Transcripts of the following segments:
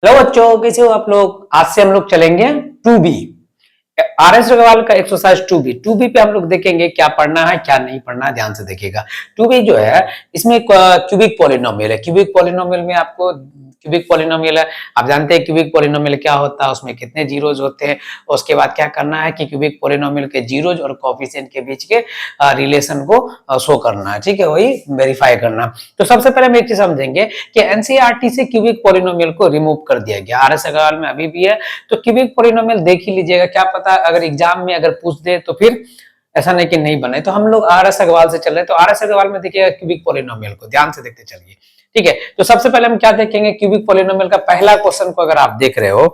Hello बच्चों, कैसे हो आप लोग। आज से हम लोग चलेंगे 2B RS अग्रवाल का एक्सरसाइज 2B पे हम लोग देखेंगे क्या पढ़ना है क्या नहीं पढ़ना है। ध्यान से देखिएगा। 2B जो है इसमें क्यूबिक पॉलिनोमियल है। क्यूबिक पॉलिनोमियल में आपको क्यूबिक पॉलिनोमियल है, आप जानते हैं क्यूबिक पॉलिनोमियल क्या होता है, उसमें कितने जीरोज होते हैं। उसके बाद क्या करना है कि क्यूबिक पॉलिनोमियल के जीरोज और कोएफिशिएंट के बीच के रिलेशन को शो करना है, ठीक है, वही वेरीफाई करना। तो सबसे पहले हम एक चीज समझेंगे कि एनसीईआरटी से क्यूबिक पॉलिनोमियल को रिमूव कर दिया गया। आरएस अग्रवाल में अभी भी है, तो क्यूबिक पॉलिनोमियल देख ही लीजिएगा, क्या पता अगर एग्जाम में अगर पूछ दे तो फिर ऐसा नहीं कि नहीं बने। तो हम लोग आरएस अग्रवाल से चल रहे हैं, तो आरएस अग्रवाल में देखिएगा क्यूबिक पॉलिनोमियल को ध्यान से देखते चलिए, ठीक है। तो सबसे पहले हम क्या देखेंगे, क्यूबिक पॉलिनोमियल का पहला क्वेश्चन को अगर आप देख रहे हो,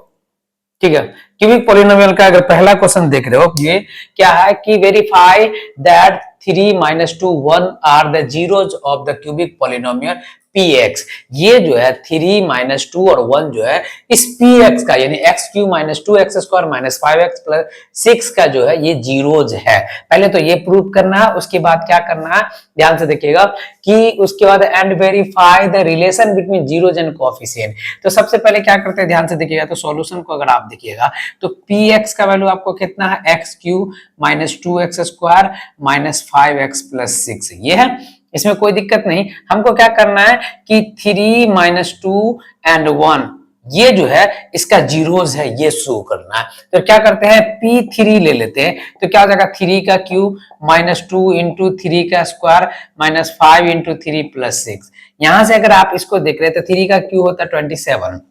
ठीक है, क्यूबिक पॉलिनोमियल का अगर पहला क्वेश्चन देख रहे हो, ये क्या है कि verify that 3 - 2 1 are the zeros of the cubic polynomial px। ये जो है 3 - 2 और 1 जो है इस px का यानी x³ - 2x² - 5x + 6 का जो है ये जीरोज है। पहले तो ये प्रूव करना है, उसके बाद क्या करना है ध्यान से देखिएगा कि उसके बाद and verify the relation between zeros and coefficient. तो सबसे पहले क्या करते हैं ध्यान से देखिएगा, तो सॉल्यूशन को अगर आप देखिएगा तो px का वैल्यू आपको कितना है, x³ - 2x² - 5x + 6 ये है, इसमें कोई दिक्कत नहीं। हमको क्या करना है कि 3 - 2 एंड 1 ये जो है इसका जीरोज है, ये शो करना है। तो क्या करते हैं P3 ले लेते हैं, तो क्या हो जाएगा 3 का क्यूब -2 × 3 का स्क्वायर -5 × 3 + 6। यहां से अगर आप इसको देख रहे हैं तो 3 का क्यूब होता है 27,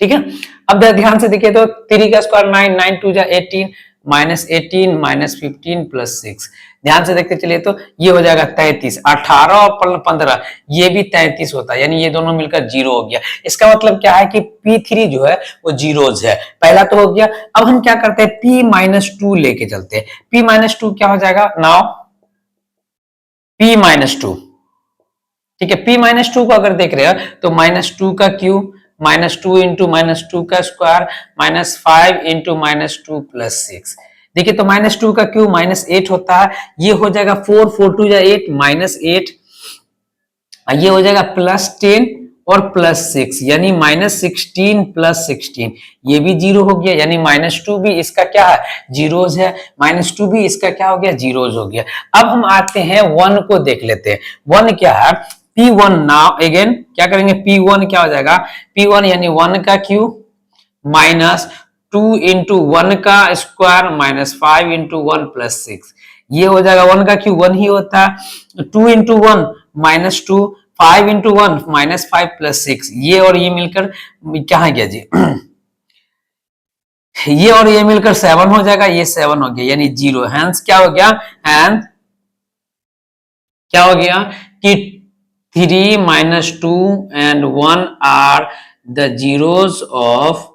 ठीक है। अब ध्यान से देखिए तो 3 का स्क्वायर 9 9 2 18 -18 -15 + 6। ध्यान से देखते चलिए तो ये हो जाएगा 33। 18 और 15 ये भी 33 होता है, यानी ये दोनों मिलकर जीरो हो गया। इसका मतलब क्या है कि P3 जो है वो जीरोज है, पहला तो हो गया। अब हम क्या करते हैं P - 2 लेके चलते हैं। P - 2 क्या हो जाएगा, नाउ P - 2, ठीक है। P - 2 को अगर देख रहे हो तो -2 का क्यूब -2 × -2 का स्क्वायर -5 × -2 + 6। देखिए तो -2 का क्यूब -8 होता है, ये हो जाएगा 4 4 2 8 -8, ये हो जाएगा +10 और +6 यानी -16 + 16, ये भी जीरो हो गया, यानी -2 भी इसका क्या है जीरोज है, -2 भी इसका क्या हो गया जीरोज हो गया। अब हम आते हैं 1 को देख लेते हैं। 1 क्या है P1। नाउ अगेन क्या करेंगे, P1 क्या हो जाएगा, P1 यानी 1 का क्यूब -2 × 1 का स्क्वायर -5 × 1 + 6, ये हो जाएगा 1 का क्यूब 1 ही होता है, 2 × 1 -2, 5 × 1 -5 + 6, ये और ये मिलकर कहाँ गया जी ये और ये मिलकर 7 हो जाएगा, ये 7 हो गया यानी जीरो। हैंस क्या हो गया, हैंस क्या हो गया कि 3 - 2 and 1 are the zeros of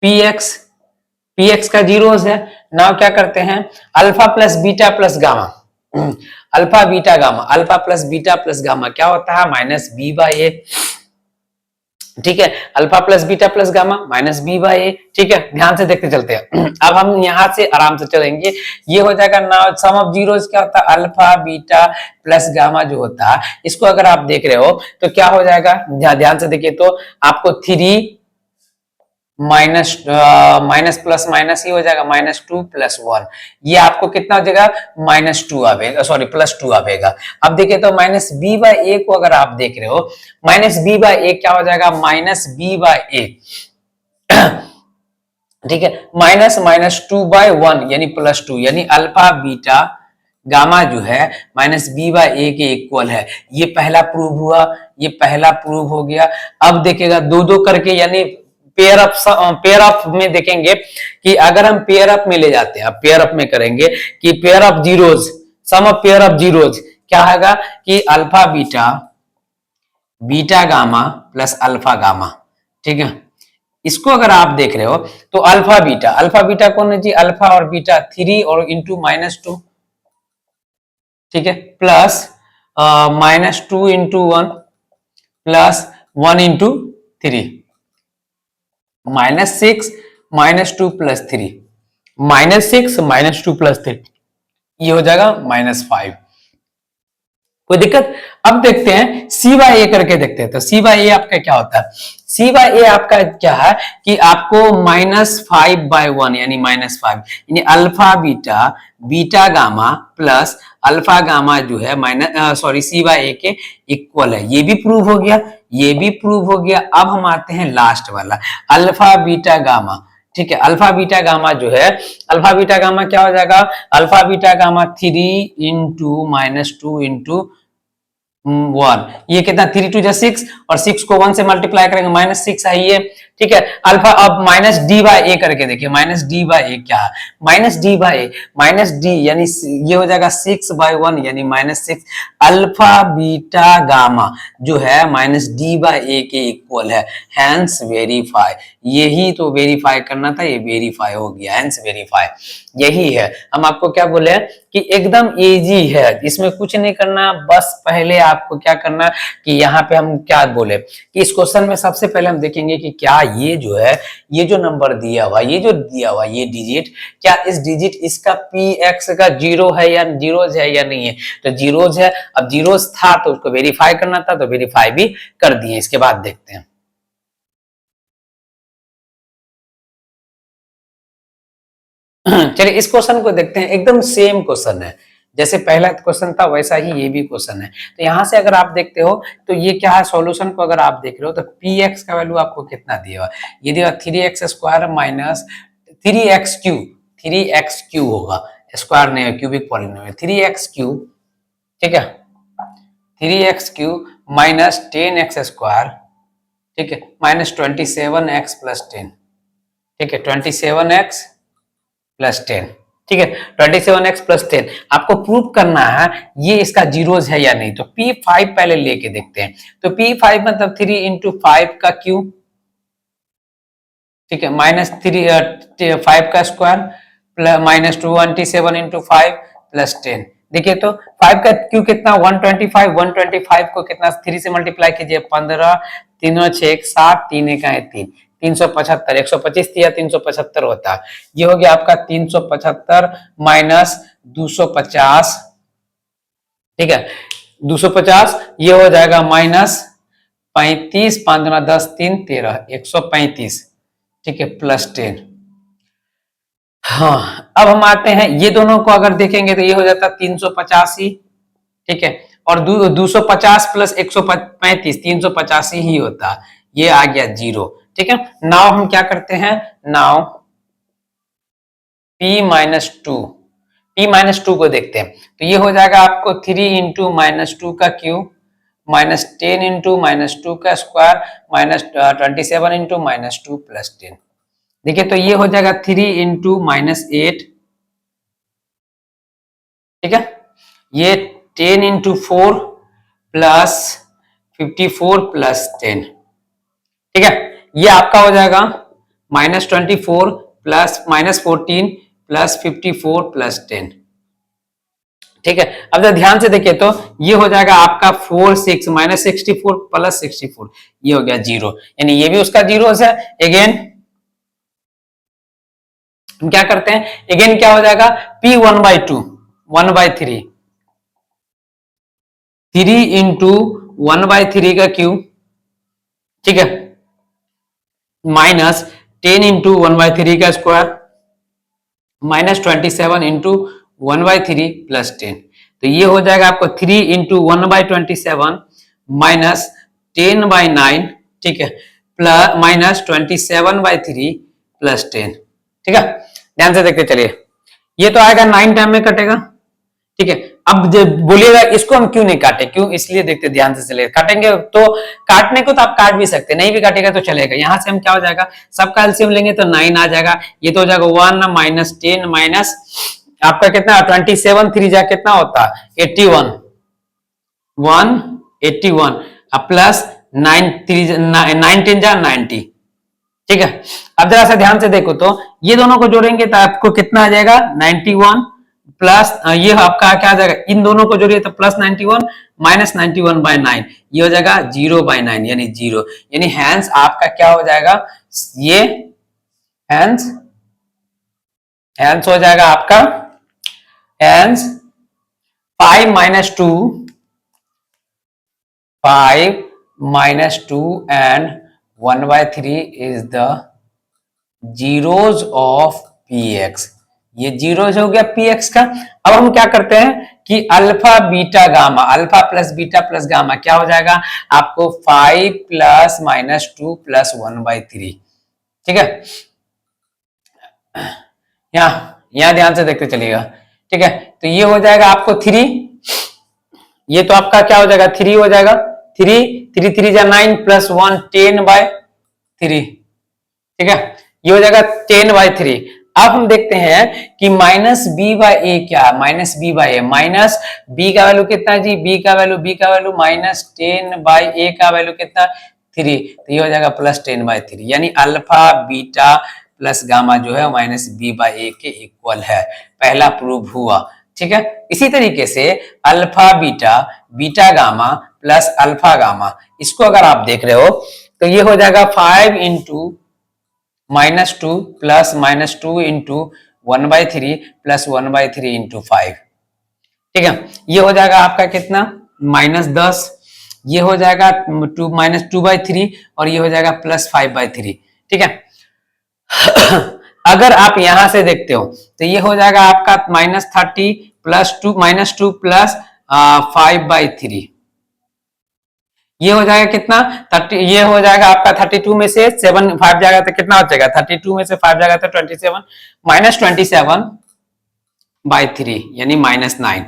px का जीरोज है। नाउ क्या करते हैं alpha plus beta plus gamma, alpha beta gamma, alpha plus beta plus gamma क्या होता है -b/a, ठीक है। Alpha plus beta plus gamma -b/a, ठीक है। ध्यान से देखते चलते हैं। अब हम यहां से आराम से चलेंगे, ये हो जाएगा नाउ सम ऑफ जीरोज क्या होता है अल्फा बीटा प्लस गामा जो होता है, इसको अगर आप देख रहे हो तो क्या हो जाएगा, ध्यान से देखिए तो आपको 3 माइनस प्लस माइनस ही हो जाएगा -2 + 1, ये आपको कितना हो जाएगा -2 आवेगा, सॉरी +2 आवेगा। अब देखिए तो -b/a को अगर आप देख रहे हो, -b/a क्या हो जाएगा -b/a, ठीक है, -2/1 यानी +2, यानी अल्फा बीटा गामा जो है -b/a के इक्वल है। ये पहला प्रूव हुआ, ये पहला प्रूव हो गया। अब देखिएगा दो दो करके, यानी पेयर ऑफ में देखेंगे कि अगर हम पेयर ऑफ में ले जाते हैं, पेयर ऑफ में करेंगे कि pair of zeros, sum of pair of zeros क्या होगा कि alpha beta beta gamma plus alpha gamma, ठीक है। इसको अगर आप देख रहे हो तो अल्फा बीटा कौन है जी, अल्फा और बीटा 3 और इंटू -2, ठीक है, प्लस -2 × 1 प्लस 1 × 3 -6 -2 + 3, -6 -2 + 3 ये हो जाएगा -5, कोई दिक्कत? अब देखते हैं सी बाई ए करके देखते हैं। तो सी बाई ए आपका क्या होता है? सी बाई ए आपका क्या है कि आपको -5/1 यानी -5 यानी alpha beta beta gamma plus alpha gamma जो है सी बाई ए के इक्वल है। ये भी प्रूव हो गया, ये भी प्रूव हो गया। अब हम आते हैं लास्ट वाला अल्फा बीटा गामा। ठीक है, अल्फा बीटा गामा जो है, अल्फा बीटा गामा क्या हो जाएगा? Alpha beta gamma 3 into -2 into 1, ये कितना 3 2 6 और 6 को 1 से मल्टीप्लाई करेंगे -6 है ये। ठीक है, अल्फा अब माइनस डी बाई ए करके देखिए, माइनस डी बाई ए क्या है? Minus D by a minus D यानी ये हो जाएगा 6/1 यानी -6 अल्फा बीटा गामा जो है माइनस डी बाई ए के इक्वल है। हैंस वेरीफाई, यही तो वेरीफाई करना था, ये वेरीफाई हो गया। हैंस वेरीफाई यही है। हम आपको क्या बोले कि एकदम इजी है, इसमें कुछ नहीं करना, बस पहले आपको क्या करना कि यहाँ पे हम क्या बोले कि इस क्वेश्चन में सबसे पहले हम देखेंगे कि क्या ये जो है, ये जो नंबर दिया हुआ, ये जो दिया हुआ ये डिजिट, क्या इस डिजिट इसका पी एक्स का जीरो है या जीरोज है या नहीं है? तो जीरोज है। अब जीरोज था तो उसको वेरीफाई करना था, तो वेरीफाई भी कर दिए। इसके बाद देखते हैं चलिए इस क्वेश्चन को देखते हैं। एकदम सेम क्वेश्चन है, जैसे पहला क्वेश्चन था वैसा ही ये भी क्वेश्चन है। तो यहां से अगर आप देखते हो तो ये क्या है, सॉल्यूशन को अगर आप देख रहे हो तो पी एक्स का वैल्यू आपको कितना दिया हुआ? ये दिया 3x² माइनस 3x³ 3x³ होगा, स्क्वायर नहीं है, क्यूबिक पॉलिनोमियल 3x³। ठीक है, 3x³ माइनस 10x²। ठीक है, माइनस 27x प्लस 10। ठीक है, 27x प्लस 10। ठीक है, 27x प्लस 10 आपको प्रूव करना है ये इसका जीरोज है या नहीं। तो P5 पहले लेके देखते हैं। तो P5 मतलब 3 इंटू 5 का क्यूब। ठीक है, -5 का स्क्वायर प्लस -227 इंटू 5 प्लस 10। देखिए तो 5 का क्यू कितना 125, 125 को कितना 3 से मल्टीप्लाई कीजिए 15, 3 6 7, 3 1 3, 375, 125 दिया 375 होता है। ये हो गया आपका 375 माइनस 250। ठीक है, 250 ये हो जाएगा -35, 15 10 3 13, 135। ठीक है, प्लस 10। हाँ, अब हम आते हैं ये दोनों को अगर देखेंगे तो ये हो जाता 385। ठीक है, और 250 प्लस 135 385 ही होता, ये आ गया जीरो। ठीक है, नाउ हम क्या करते हैं, नाउ P-2 को देखते हैं। तो ये हो जाएगा आपको 3 इंटू -2 का क्यूब माइनस 10 इंटू -2 का स्क्वायर माइनस 27 इंटू -2 प्लस 10। देखिए तो ये हो जाएगा 3 इंटू -8। ठीक है, ये 10 इंटू 4 प्लस 54 प्लस 10। ठीक है, ये आपका हो जाएगा -24 प्लस -14 प्लस 54 प्लस 10। ठीक है, अब जब ध्यान से देखिए तो ये हो जाएगा आपका 4 6 -64 प्लस 64, ये हो गया जीरो, यानी ये भी उसका जीरो है। अगेन हम क्या करते हैं, अगेन क्या हो जाएगा P1/2 1/3, 3 इंटू 1/3 का क्यूब। ठीक है, माइनस 10 इंटू 1/3 का स्क्वायर माइनस 27 इंटू 1/3 प्लस 10। तो ये हो जाएगा आपको 3 इंटू 1/27 माइनस 10/9। ठीक है, प्लस माइनस 27/3 प्लस 10। ठीक है, ध्यान से देखते चलिए, ये तो आएगा 9 टाइम में कटेगा। ठीक है, अब जब बोलिएगा इसको हम क्यों नहीं काटे, क्यों, इसलिए देखते ध्यान से चलिए। काटेंगे तो काटने को तो आप काट भी सकते, नहीं भी काटेगा तो चलेगा। यहां से हम क्या हो जाएगा, सबका एलसीएम लेंगे तो 9 आ जाएगा। ये तो हो जाएगा 1 माइनस 10 माइनस आपका कितना 27 3 जा कितना होता 81 181 प्लस 9 9 10 जा 90। ठीक है, अब जरा सा ध्यान से देखो तो ये दोनों को जोड़ेंगे तो आपको कितना आ जाएगा 91 प्लस ये आपका क्या आ जाएगा, इन दोनों को जोड़िए तो प्लस 91 माइनस 91/9, ये हो जाएगा 0/9 यानी जीरो। यानी हैंस आपका क्या हो जाएगा, ये हैंस हैंस हो जाएगा आपका hence 5 - 2 5 minus 2 and 1/3 is the zeros of px। ये जीरोज हो गया px का। अब हम क्या करते हैं कि alpha beta gamma, alpha plus beta plus gamma क्या हो जाएगा आपको 5 प्लस माइनस 2 प्लस 1/3। ठीक है, यहां ध्यान से देखते चलिएगा। ठीक है, तो ये हो जाएगा आपको 3, ये तो आपका क्या हो जाएगा 3 हो जाएगा, 3 3 जा 9 प्लस 1 10/3। ठीक है, ये हो जाएगा 10/3। अब हम देखते हैं कि माइनस बी बाई ए क्या है, minus b by a, minus b का वैल्यू कितना है जी, बी का वैल्यू माइनस 10/ए का वैल्यू कितना 3, तो ये हो जाएगा प्लस 10/3, यानी अल्फा बीटा प्लस गामा जो है माइनस बी बाई ए के इक्वल है। पहला प्रूव हुआ। ठीक है, इसी तरीके से alpha beta beta gamma plus alpha gamma, इसको अगर आप देख रहे हो तो ये हो जाएगा 5 into -2 plus -2 into 1/3 plus 1/3 into 5। ठीक है, ये हो जाएगा आपका कितना -10, ये हो जाएगा -2/3 और ये हो जाएगा प्लस 5/3। ठीक है, अगर आप यहां से देखते हो तो ये हो जाएगा आपका -30 प्लस 2 प्लस 5/3, ये हो जाएगा कितना 30, ये हो जाएगा आपका 32 में से 7 5 जाएगा तो कितना हो जाएगा 32 में से 5 जाएगा तो 27 -27/3 यानी -9,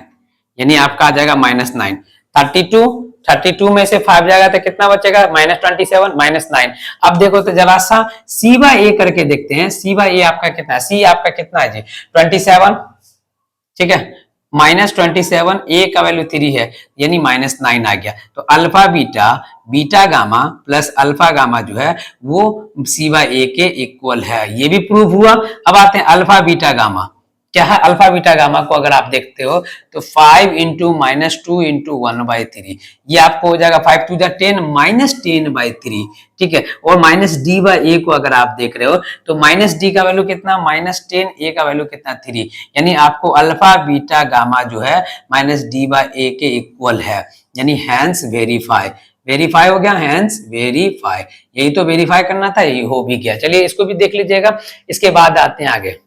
यानी आपका आ जाएगा -9। 32 में से 5 जाएगा तो कितना बचेगा -27 -9। अब देखो तो जरा सा सी बाई ए करके देखते हैं, सी बाई ए आपका कितना है, सी आपका कितना है जी 27। ठीक है, -27, ए का वैल्यू 3 है यानी -9 आ गया। तो alpha beta beta gamma plus alpha gamma जो है वो सी बाई ए के इक्वल है, ये भी प्रूव हुआ। अब आते हैं अल्फा बीटा गामा क्या है। अल्फा बीटा गामा को अगर आप देखते हो तो 5 इंटू -2 इंटू 1/3, ये आपको हो जाएगा 5 to the 10 -10/3। ठीक है, और माइनस डी बाई ए को अगर आप देख रहे हो तो माइनस डी का वैल्यू कितना -10, ए का वैल्यू कितना 3, यानी आपको अल्फा बीटा गामा जो है -d बाई ए के इक्वल है, यानी हैंस वेरीफाई। वेरीफाई हो गया, हैंस वेरीफाई, यही तो वेरीफाई करना था, यही हो भी गया। चलिए इसको भी देख लीजिएगा, इसके बाद आते हैं आगे।